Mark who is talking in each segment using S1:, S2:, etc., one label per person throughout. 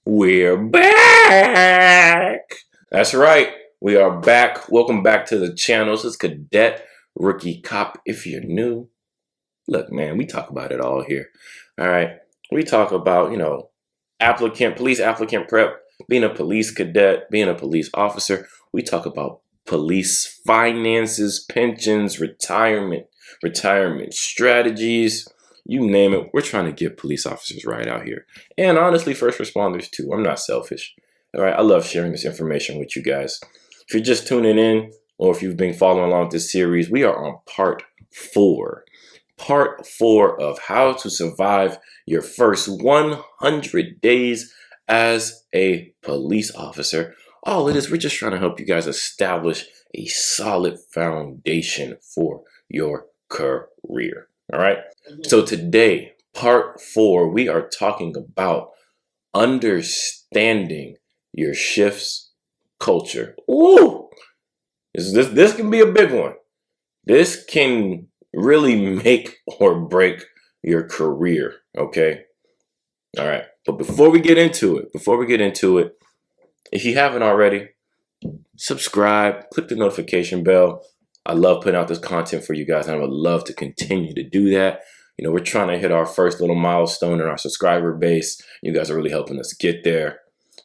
S1: We're back. That's right. We are back. Welcome back to the channel. This is Cadet Rookie Cop. If you're new, look, man, we talk about it all here. All right. We talk about, applicant, police applicant prep, being a police cadet, being a police officer. We talk about police finances, pensions, retirement strategies. You name it, we're trying to get police officers right out here. And honestly, first responders too. I'm not selfish. All right, I love sharing this information with you guys. If you're just tuning in, or if you've been following along with this series, we are on part 4. Part 4 of how to survive your first 100 days as a police officer. All it is, we're just trying to help you guys establish a solid foundation for your career. All right. So today, part 4, we are talking about understanding your shift's culture. Ooh, this can be a big one. This can really make or break your career. Okay. All right. But before we get into it, if you haven't already, subscribe, click the notification bell. I love putting out this content for you guys, and I would love to continue to do that. We're trying to hit our first little milestone in our subscriber base. You guys are really helping us get there.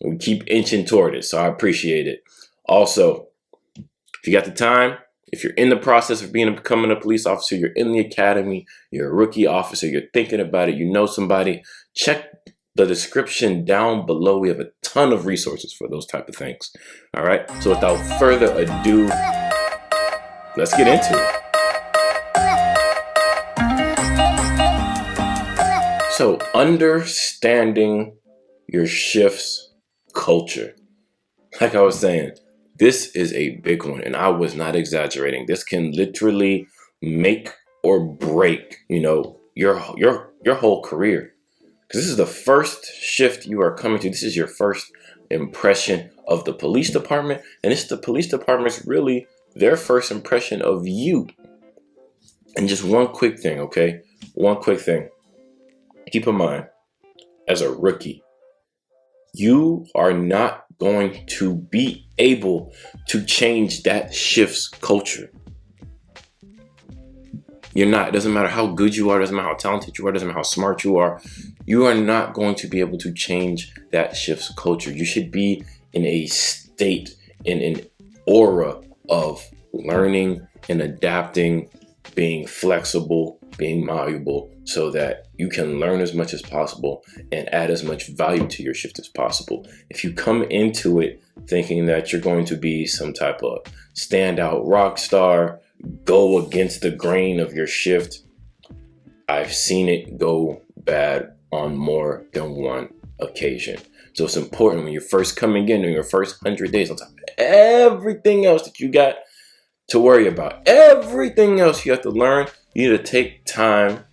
S1: We keep inching toward it, so I appreciate it. Also, if you got the time, if you're in the process of becoming a police officer, you're in the academy, you're a rookie officer, you're thinking about it, you know somebody, check the description down below. We have a ton of resources for those type of things. All right, so without further ado, let's get into it. So, understanding your shift's culture. Like I was saying, this is a big one, and I was not exaggerating. This can literally make or break, your whole career. Because this is the first shift you are coming to. This is your first impression of the police department, and it's the police department's really their first impression of you. And just one quick thing, okay? One quick thing. Keep in mind, as a rookie, you are not going to be able to change that shift's culture. You're not. It doesn't matter how good you are, it doesn't matter how talented you are, it doesn't matter how smart you are. You are not going to be able to change that shift's culture. You should be in a state, in an aura of learning and adapting, being flexible, being malleable, so that you can learn as much as possible and add as much value to your shift as possible. If you come into it thinking that you're going to be some type of standout rock star, go against the grain of your shift, I've seen it go bad on more than one occasion. So it's important when you're first coming in your first 100 days, on top of everything else that you got to worry about, everything else you have to learn, you need to take time,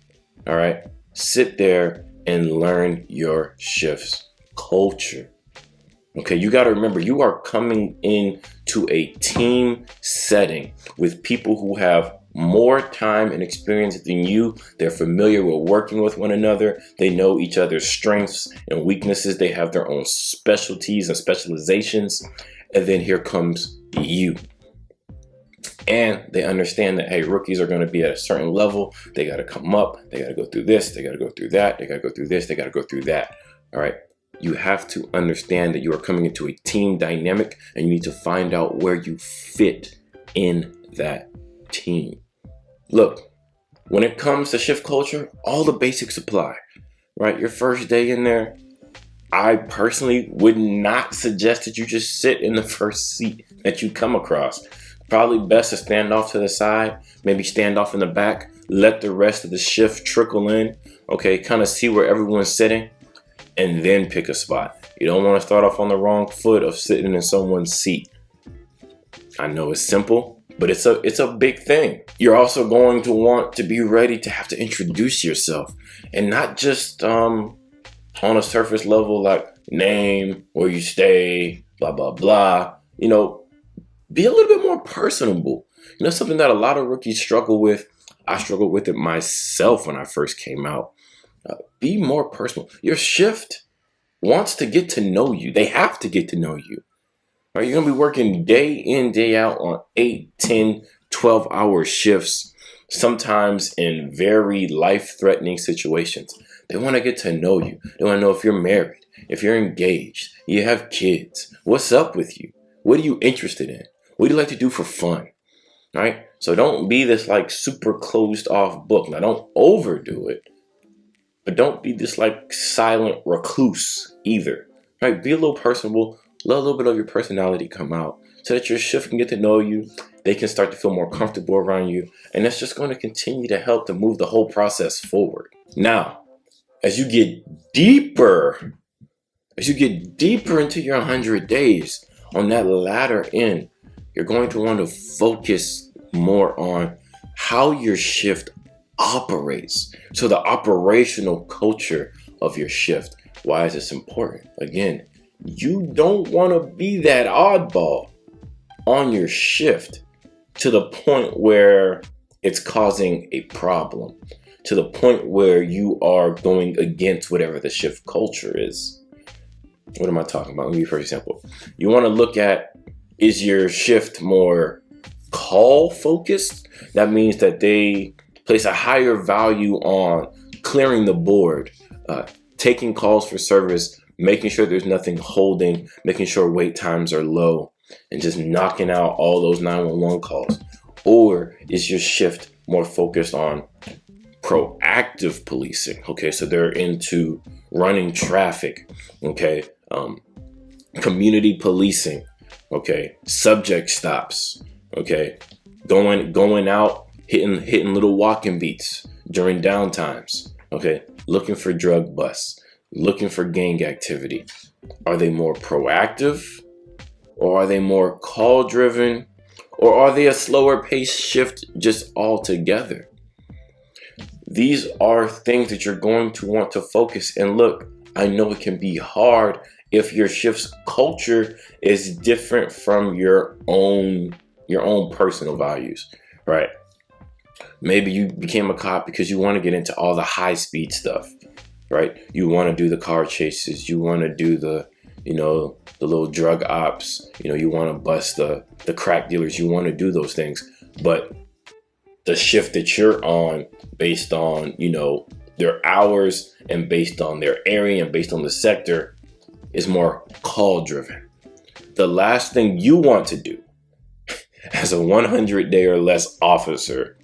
S1: all right, sit there and learn your shift's culture. Okay, you got to remember, you are coming into a team setting with people who have more time and experience than you. They're familiar with working with one another. They know each other's strengths and weaknesses. They have their own specialties and specializations. And then here comes you. And they understand that, hey, rookies are going to be at a certain level. They got to come up. They got to go through this. They got to go through that. They got to go through this. They got to go through that. All right. You have to understand that you are coming into a team dynamic, and you need to find out where you fit in that team. Look, when it comes to shift culture, all the basics apply, right? Your first day in there, I personally would not suggest that you just sit in the first seat that you come across. Probably best to stand off to the side, maybe stand off in the back, let the rest of the shift trickle in, okay, kind of see where everyone's sitting, and then pick a spot. You don't want to start off on the wrong foot of sitting in someone's seat. I know it's simple, but it's a big thing. You're also going to want to be ready to have to introduce yourself, and not just on a surface level like name, where you stay, blah, blah, blah. Be a little bit more personable. Something that a lot of rookies struggle with. I struggled with it myself when I first came out. Be more personal. Your shift wants to get to know you. They have to get to know you. Right? You're going to be working day in, day out on 8, 10, 12-hour shifts, sometimes in very life-threatening situations. They want to get to know you. They want to know if you're married, if you're engaged, you have kids. What's up with you? What are you interested in? What do you like to do for fun? Right? So don't be this like super closed off book. Now don't overdo it, but don't be this like silent recluse either. Right? Be a little personable. Let a little bit of your personality come out so that your shift can get to know you. They can start to feel more comfortable around you. And that's just going to continue to help to move the whole process forward. Now, as you get deeper into your 100 days on that latter end, you're going to want to focus more on how your shift operates. So the operational culture of your shift. Why is this important? Again, you don't want to be that oddball on your shift to the point where it's causing a problem, to the point where you are going against whatever the shift culture is. What am I talking about? Let me give you an example. You want to look at, is your shift more call focused? That means that they place a higher value on clearing the board, taking calls for service, making sure there's nothing holding, making sure wait times are low, and just knocking out all those 911 calls? Or is your shift more focused on proactive policing? Okay, so they're into running traffic, okay, community policing, okay, subject stops, okay, going out, hitting little walking beats during downtimes, okay, looking for drug busts, looking for gang activity. Are they more proactive, or are they more call driven, or are they a slower pace shift just altogether? These are things that you're going to want to focus. And look, I know it can be hard if your shift's culture is different from your own personal values, right? Maybe you became a cop because you want to get into all the high speed stuff, right? You want to do the car chases. You want to do the little drug ops. You want to bust the crack dealers. You want to do those things. But the shift that you're on, based on, their hours and based on their area and based on the sector, is more call driven. The last thing you want to do as a 100-day or less officer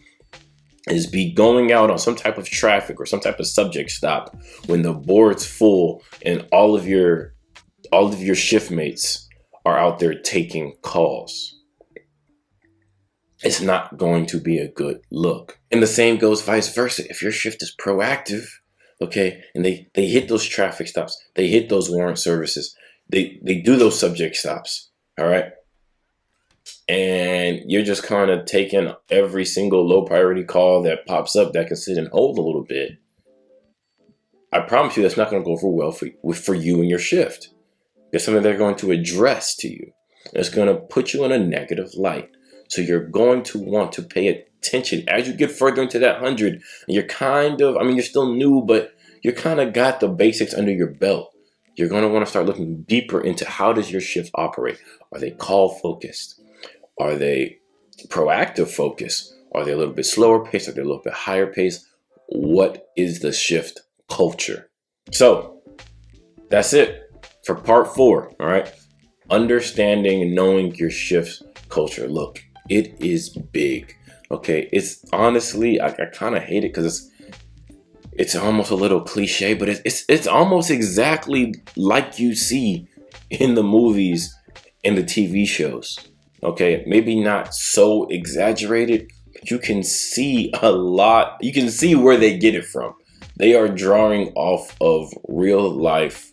S1: is be going out on some type of traffic or some type of subject stop when the board's full and all of your shift mates are out there taking calls. It's not going to be a good look. And the same goes vice versa. If your shift is proactive, okay, and they hit those traffic stops, they hit those warrant services, they do those subject stops, all right? And you're just kind of taking every single low priority call that pops up that can sit and hold a little bit. I promise you that's not going to go over well for you and your shift. It's something they're going to address to you. It's going to put you in a negative light. So you're going to want to pay attention as you get further into that 100. And you're you're still new, but you kind of got the basics under your belt. You're going to want to start looking deeper into how does your shift operate? Are they call focused? Are they proactive focused? Are they a little bit slower paced? Are they a little bit higher paced? What is the shift culture? So that's it for part 4. All right. Understanding and knowing your shift culture. Look, it is big. Okay. It's honestly, I kind of hate it because it's almost a little cliche, but it's almost exactly like you see in the movies and the TV shows. Okay, maybe not so exaggerated, but you can see a lot. You can see where they get it from. They are drawing off of real life,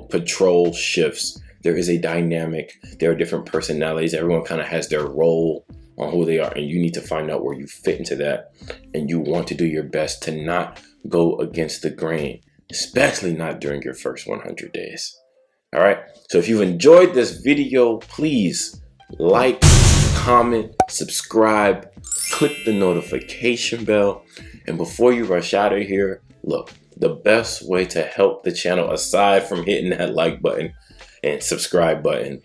S1: patrol shifts. There is a dynamic. There are different personalities. Everyone kind of has their role on who they are, and you need to find out where you fit into that. And you want to do your best to not go against the grain, especially not during your first 100 days. All right. So if you've enjoyed this video, please like, comment, subscribe, click the notification bell. And before you rush out of here, look, the best way to help the channel, aside from hitting that like button and subscribe button,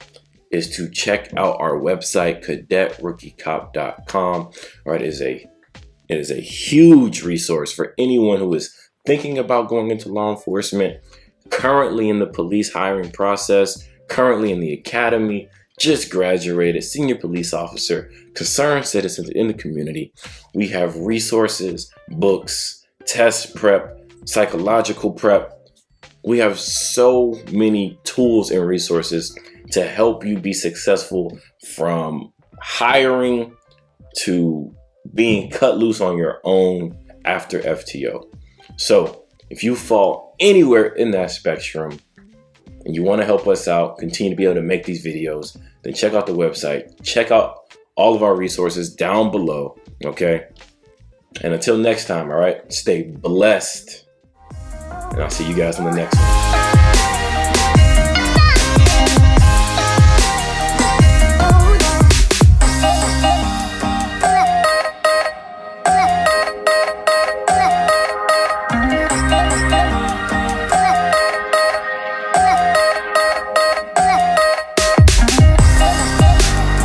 S1: is to check out our website, cadetRookieCop.com. All right, it is a huge resource for anyone who is thinking about going into law enforcement, currently in the police hiring process, currently in the academy, just graduated, senior police officer, concerned citizens in the community. We have resources, books, test prep, psychological prep. We have so many tools and resources to help you be successful, from hiring to being cut loose on your own after FTO. So if you fall anywhere in that spectrum and you want to help us out, continue to be able to make these videos, then check out the website. Check out all of our resources down below, okay? And until next time, all right, stay blessed. And I'll see you guys in the next one.